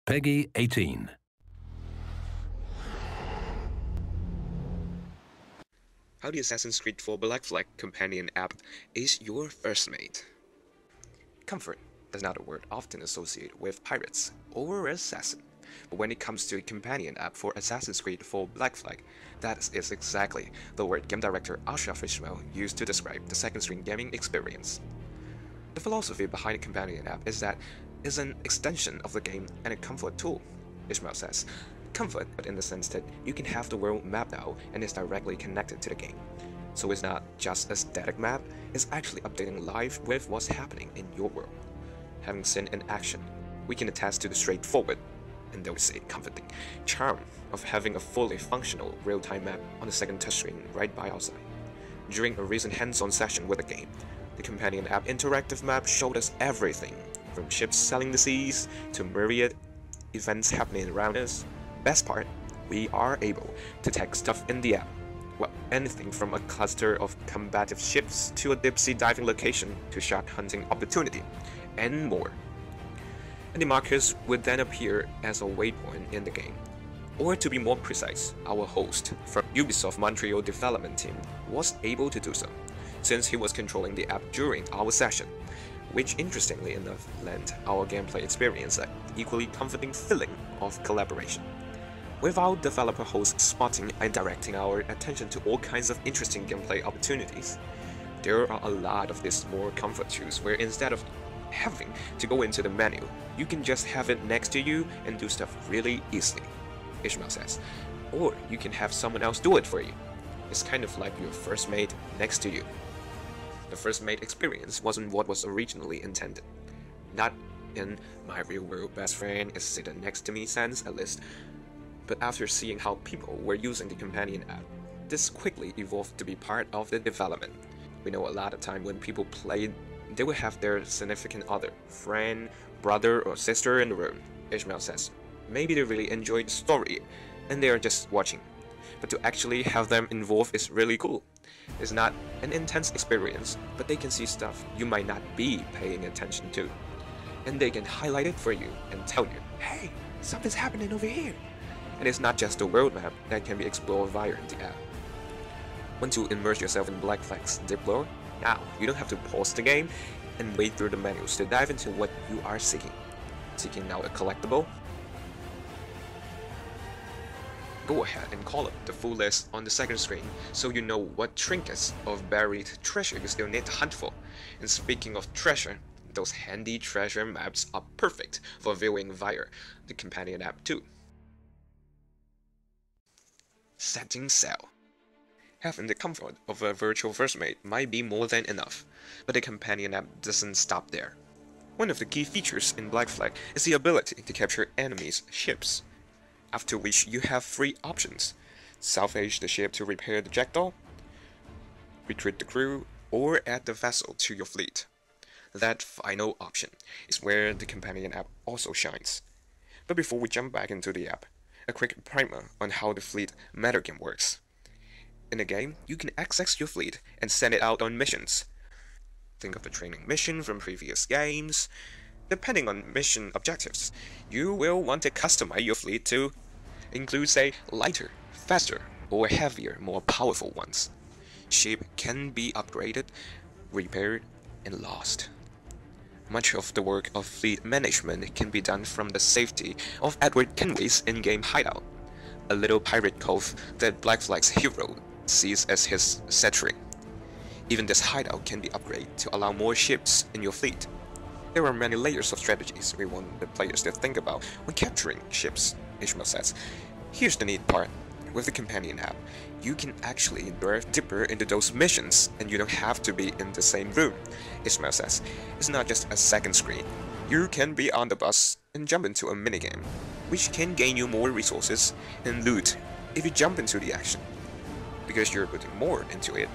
Peggy 18. How the Assassin's Creed 4 Black Flag companion app is your first mate. Comfort is not a word often associated with pirates or assassin, but when it comes to a companion app for Assassin's Creed 4 Black Flag, that is exactly the word game director Unofficial used to describe the second-screen gaming experience. The philosophy behind a companion app is that it's an extension of the game and a comfort tool, Ishmael says. Comfort, but in the sense that you can have the world mapped out and is directly connected to the game. So it's not just a static map, it's actually updating live with what's happening in your world. Having seen in action, we can attest to the straightforward, and they would say comforting, charm of having a fully functional real-time map on the second touchscreen right by our side. During a recent hands-on session with the game, the companion app interactive map showed us everything, from ships sailing the seas to myriad events happening around us. Best part, we are able to tag stuff in the app. Well, anything from a cluster of combative ships to a deep-sea diving location to shark hunting opportunity, and more. And the markers would then appear as a waypoint in the game. Or to be more precise, our host from Ubisoft Montreal development team was able to do so, since he was controlling the app during our session, which interestingly enough lent our gameplay experience an equally comforting feeling of collaboration. With our developer host spotting and directing our attention to all kinds of interesting gameplay opportunities, there are a lot of these small comfort tools where instead of having to go into the menu, you can just have it next to you and do stuff really easily, Ishmael says. Or you can have someone else do it for you. It's kind of like your first mate next to you. The first mate experience wasn't what was originally intended. Not in my real world best friend is sitting next to me sense at least, but after seeing how people were using the companion app, this quickly evolved to be part of the development. We know a lot of time when people play, they will have their significant other, friend, brother or sister in the room, Ishmael says. Maybe they really enjoy the story and they are just watching, but to actually have them involved is really cool. It's not an intense experience, but they can see stuff you might not be paying attention to. And they can highlight it for you and tell you, hey, something's happening over here. And it's not just the world map that can be explored via the app. Want to immerse yourself in Black Flag's deep lore? Now, you don't have to pause the game and wade through the menus to dive into what you are seeking. Seeking out a collectible? Go ahead and call up the full list on the second screen so you know what trinkets or buried treasure you still need to hunt for. And speaking of treasure, those handy treasure maps are perfect for viewing via the companion app too. Setting sail. Having the comfort of a virtual first mate might be more than enough, but the companion app doesn't stop there. One of the key features in Black Flag is the ability to capture enemies' ships, after which you have three options: salvage the ship to repair the jackdaw, retreat the crew, or add the vessel to your fleet. That final option is where the companion app also shines. But before we jump back into the app, a quick primer on how the fleet meta game works. In the game, you can access your fleet and send it out on missions. Think of the training mission from previous games. Depending on mission objectives, you will want to customize your fleet to include, say, lighter, faster, or heavier, more powerful ones. Ship can be upgraded, repaired, and lost. Much of the work of fleet management can be done from the safety of Edward Kenway's in-game hideout, a little pirate cove that Black Flag's hero sees as his sanctuary. Even this hideout can be upgraded to allow more ships in your fleet. There are many layers of strategies we want the players to think about when capturing ships, Ishmael says. Here's the neat part. With the companion app, you can actually dive deeper into those missions and you don't have to be in the same room, Ishmael says. It's not just a second screen. You can be on the bus and jump into a minigame, which can gain you more resources and loot if you jump into the action. Because you're putting more into it,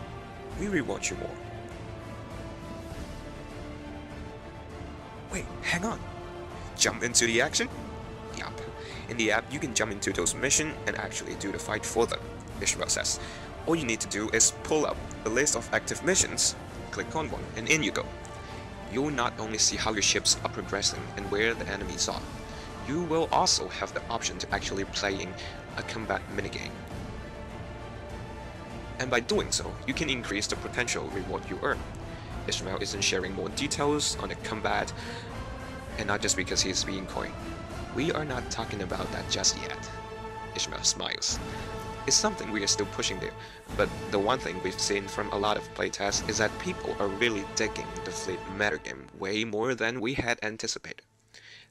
we reward you more. Wait, hang on. Jump into the action? Yup. In the app, you can jump into those missions and actually do the fight for them, Ishmael says. All you need to do is pull up the list of active missions, click on one, and in you go. You'll not only see how your ships are progressing and where the enemies are, you will also have the option to actually playing a combat minigame. And by doing so, you can increase the potential reward you earn. Ishmael isn't sharing more details on the combat, and not just because he's being coy. We are not talking about that just yet. Ishmael smiles. It's something we are still pushing there, but the one thing we've seen from a lot of playtests is that people are really digging the fleet metagame way more than we had anticipated.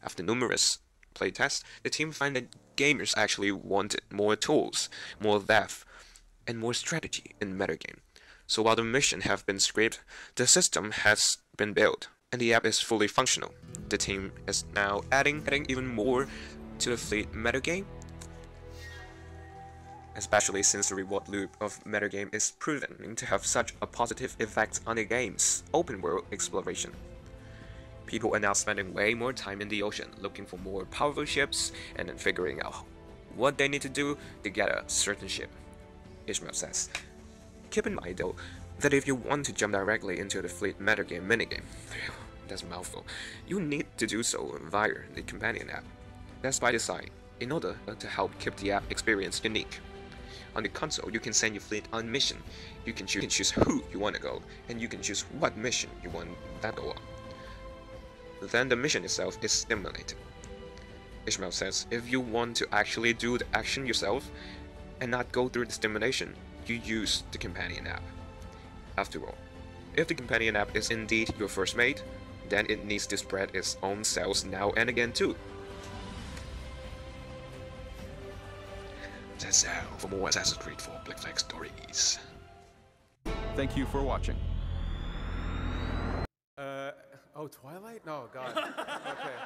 After numerous playtests, the team found that gamers actually wanted more tools, more depth, and more strategy in metagame. So while the mission have been scrapped, the system has been built, and the app is fully functional. The team is now adding even more to the fleet metagame, especially since the reward loop of metagame is proven to have such a positive effect on the game's open-world exploration. People are now spending way more time in the ocean looking for more powerful ships and then figuring out what they need to do to get a certain ship. Ishmael says, keep in mind though, that if you want to jump directly into the fleet metagame minigame, that's a mouthful, you need to do so via the companion app. That's by design, in order to help keep the app experience unique. On the console, you can send your fleet on mission. You can choose who you want to go, and you can choose what mission you want that go on. Then the mission itself is stimulated. Ishmael says, if you want to actually do the action yourself, and not go through the stimulation, you use the companion app. After all, if the companion app is indeed your first mate, then it needs to spread its own sales now and again too. That's all for more Assassin's Creed 4 Black Flag stories. Thank you for watching. Oh, Twilight? No, God. Okay.